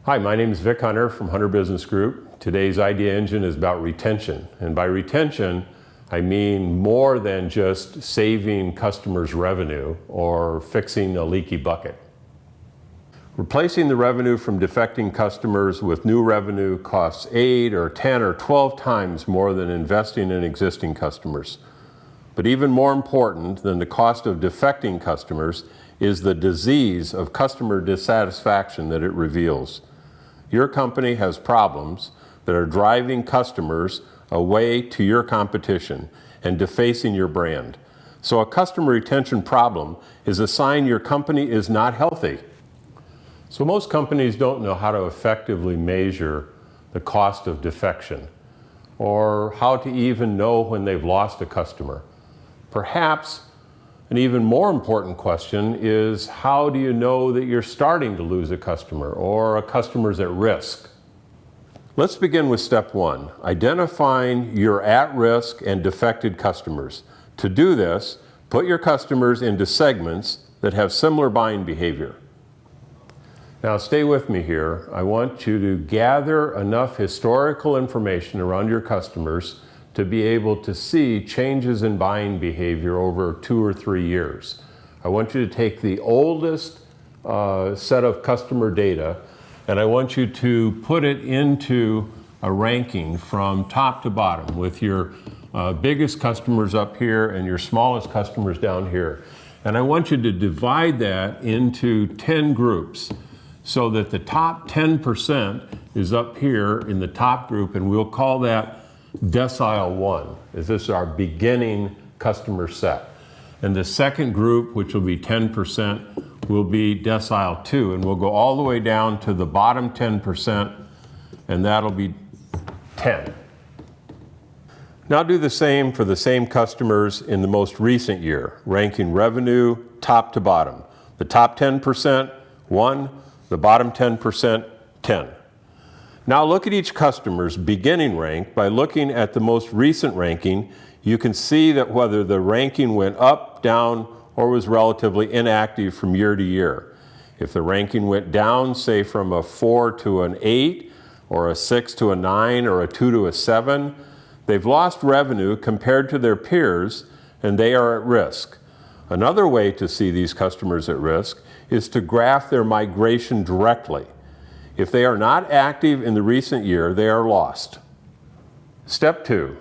Hi, my name is Vic Hunter from Hunter Business Group. Today's Idea Engine is about retention. And by retention, I mean more than just saving customers' revenue or fixing a leaky bucket. Replacing the revenue from defecting customers with new revenue costs 8 or 10 or 12 times more than investing in existing customers. But even more important than the cost of defecting customers is the disease of customer dissatisfaction that it reveals. Your company has problems that are driving customers away to your competition and defacing your brand. So a customer retention problem is a sign your company is not healthy. So most companies don't know how to effectively measure the cost of defection or how to even know when they've lost a customer. Perhaps an even more important question is, how do you know that you're starting to lose a customer or a customer's at risk? Let's begin with step 1, identifying your at-risk and defected customers. To do this, put your customers into segments that have similar buying behavior. Now stay with me here. I want you to gather enough historical information around your customers to be able to see changes in buying behavior over 2 or 3 years. I want you to take the oldest set of customer data and I want you to put it into a ranking from top to bottom with your biggest customers up here and your smallest customers down here. And I want you to divide that into 10 groups so that the top 10% is up here in the top group, and we'll call that decile 1, is this our beginning customer set. And the second group, which will be 10%, will be decile 2, and we'll go all the way down to the bottom 10%, and that'll be 10. Now do the same for the same customers in the most recent year, ranking revenue top to bottom. The top 10%, 1, the bottom 10%, 10. Now look at each customer's beginning rank. By looking at the most recent ranking, you can see that whether the ranking went up, down, or was relatively inactive from year to year. If the ranking went down, say from a 4 to an 8, or a 6 to a 9, or a 2 to a 7, they've lost revenue compared to their peers, and they are at risk. Another way to see these customers at risk is to graph their migration directly. If they are not active in the recent year, they are lost. Step 2,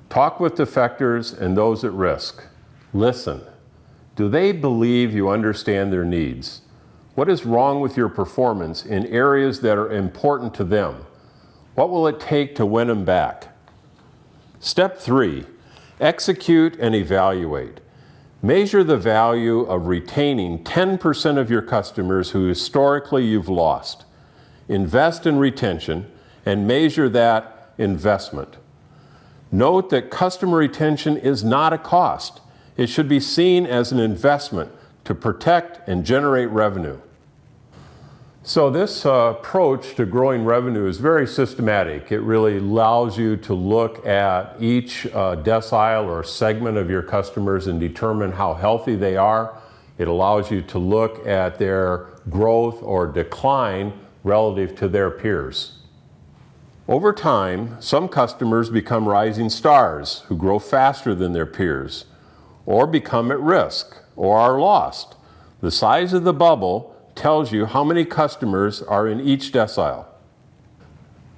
talk with defectors and those at risk. Listen. Do they believe you understand their needs? What is wrong with your performance in areas that are important to them? What will it take to win them back? Step 3, execute and evaluate. Measure the value of retaining 10% of your customers who historically you've lost. Invest in retention and measure that investment. Note that customer retention is not a cost. It should be seen as an investment to protect and generate revenue. So this approach to growing revenue is very systematic. It really allows you to look at each decile or segment of your customers and determine how healthy they are. It allows you to look at their growth or decline relative to their peers. Over time, some customers become rising stars who grow faster than their peers, or become at risk, or are lost. The size of the bubble tells you how many customers are in each decile.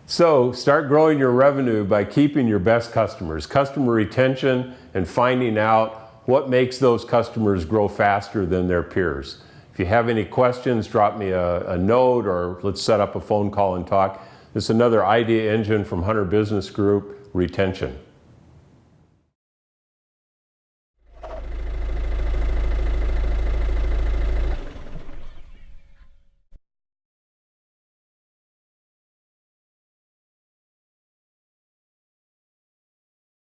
So start growing your revenue by keeping your best customers, customer retention, and finding out what makes those customers grow faster than their peers. If you have any questions, drop me a note or let's set up a phone call and talk. This is another Idea Engine from Hunter Business Group, retention.